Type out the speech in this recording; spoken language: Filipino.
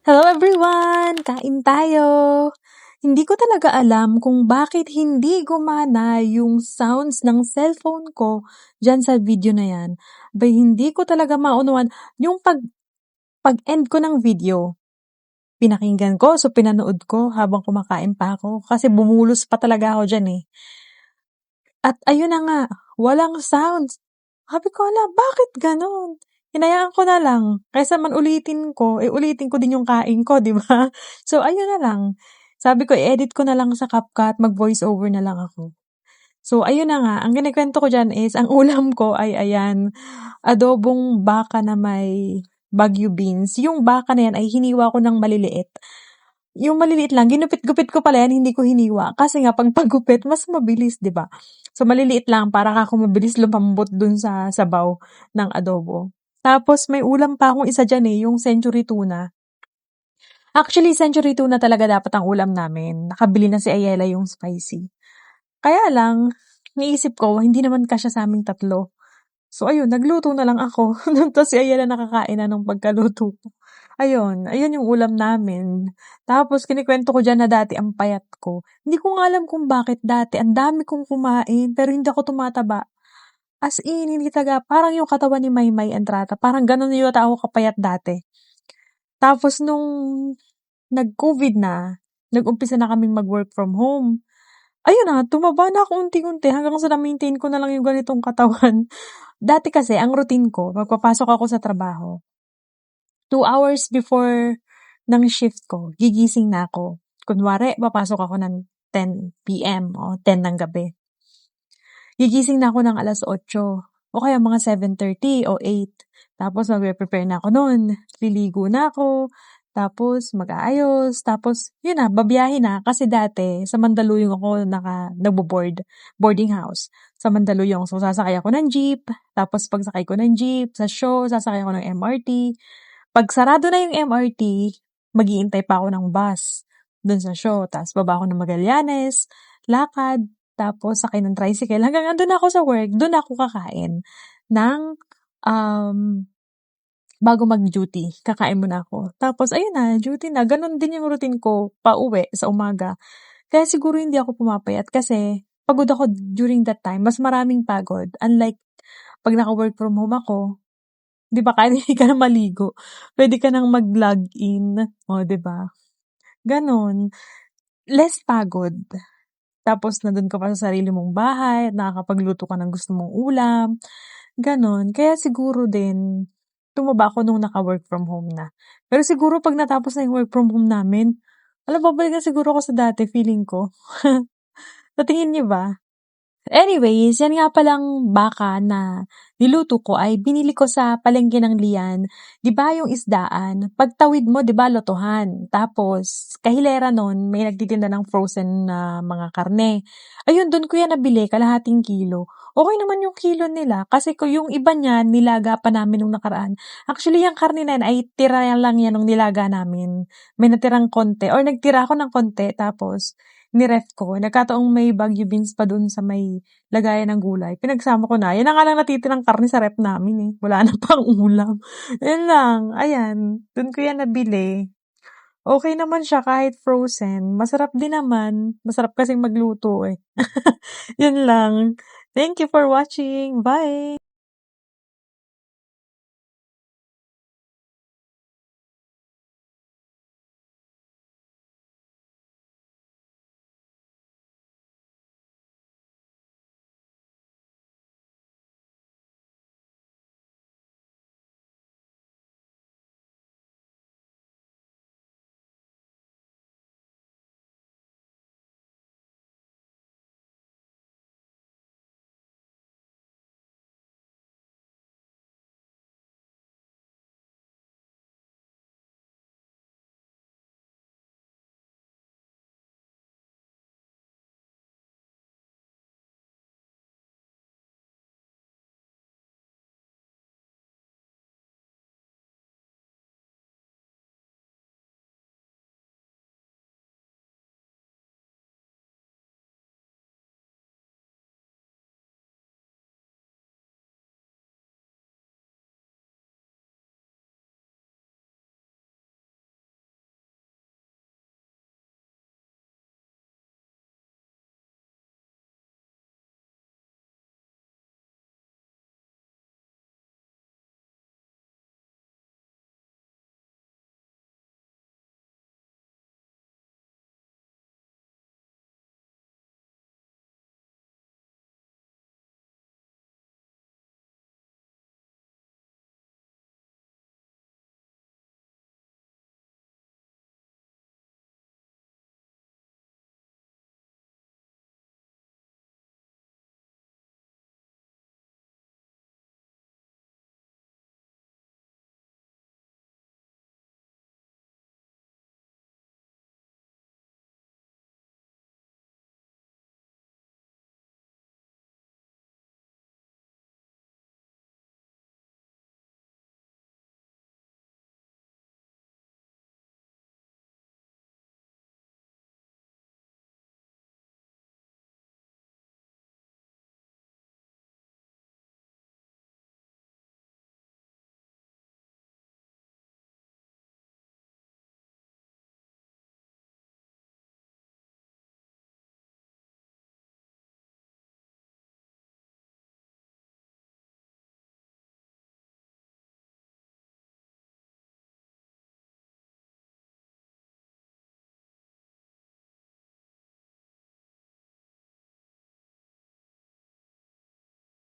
Hello everyone! Kain tayo! Hindi ko talaga alam kung bakit hindi gumana yung sounds ng cellphone ko dyan sa video na yan. Hindi ko talaga maunuan yung pag-end ko ng video. Pinakinggan ko, so pinanood ko habang kumakain pa ako kasi bumulos pa talaga ako dyan eh. At ayun na nga, walang sounds. Sabi ko, bakit ganon? Hinayaan ko na lang. Kaysa man ulitin ko din yung kain ko, di ba? So, ayun na lang. Sabi ko, i-edit ko na lang sa CapCut, mag-voice over na lang ako. So, ayun na nga. Ang kinikwento ko dyan is, ang ulam ko ay, ayan, adobong baka na may Baguio beans. Yung baka na yan ay hiniwa ko ng maliliit. Yung maliliit lang, ginupit-gupit ko pala yan, hindi ko hiniwa. Kasi nga, pag paggupit, mas mabilis, di ba? So, maliliit lang para kako mabilis lumambot dun sa sabaw ng adobo. Tapos, may ulam pa akong isa dyan yung century tuna. Actually, century tuna talaga dapat ang ulam namin. Nakabili na si Ayela yung spicy. Kaya lang, naisip ko, hindi naman kasya sa aming tatlo. So, ayun, nagluto na lang ako. Tapos si Ayala nakakain na nung pagkaluto ko. Ayun yung ulam namin. Tapos, kinikwento ko dyan na dati ang payat ko. Hindi ko nga alam kung bakit dati. Ang dami kong kumain, pero hindi ako tumataba. As in, hindi talaga. Parang yung katawan ni Maymay Entrata. Parang ganun yung ako kapayat dati. Tapos, nung nag-COVID na, nag-umpisa na kaming mag-work from home. Ayun na, tumaba na ako unti-unti hanggang sa na-maintain ko na lang yung ganitong katawan. Dati kasi, ang routine ko, magpapasok ako sa trabaho. 2 hours before ng shift ko, gigising na ako. Kunwari, papasok ako ng 10 p.m. o 10 ng gabi. Gigising na ako ng alas 8 o kaya mga 7:30 o 8. Tapos magpe-prepare na ako noon. Liligo na ako. Tapos mag-aayos. Tapos yun na, babiyahe na. Kasi dati, sa Mandaluyong ako nagbo-board. Boarding house. Sa Mandaluyong. So, sasakay ako ng jeep. Tapos pagsakay ko ng jeep, sa show, sasakay ako ng MRT. Pag sarado na yung MRT, mag-iintay pa ako ng bus dun sa show. Tapos baba ako ng Magallanes, lakad, tapos sakay ng tricycle. Hanggang andun ako sa work, dun ako kakain ng bago mag-duty. Kakain muna ako. Tapos ayun na, duty na. Ganon din yung routine ko pauwi sa umaga. Kaya siguro hindi ako pumapayat kasi pagod ako during that time. Mas maraming pagod. Unlike pag naka-work from home ako, di ba, kahit hindi ka na maligo, pwede ka nang mag-log in. O, di ba? Ganon. Less pagod. Tapos, nandun ka pa sa sarili mong bahay, nakakapagluto ka ng gusto mong ulam. Ganon. Kaya siguro din, tumaba ako nung naka-work from home na. Pero siguro, pag natapos na yung work from home namin, babalik na siguro ako sa dati, feeling ko. Sa tingin niyo ba? Anyways, yan nga palang baka na niluto ko ay binili ko sa palengke ng Lian. 'Di ba yung isdaan, pagtawid mo 'di ba lotohan. Tapos kahilera nun may nagtitinda ng frozen na mga karne. Ayun, dun ko yan nabili, kalahating kilo. Okay naman yung kilo nila kasi yung iba niyan nilaga pa namin nung nakaraan. Actually, yung karne na yan ay tira lang yan nung nilaga namin. May natirang konti or nagtira ako ng konti tapos niref ko. Nagkataong may Baguio beans pa dun sa may lagayan ng gulay. Pinagsama ko na. Yan na nga lang natitirang karne sa ref namin eh. Wala na pang ulam. Yan lang. Ayan. Dun ko yan nabili. Okay naman siya kahit frozen. Masarap din naman. Masarap kasing magluto eh. Yan lang. Thank you for watching. Bye!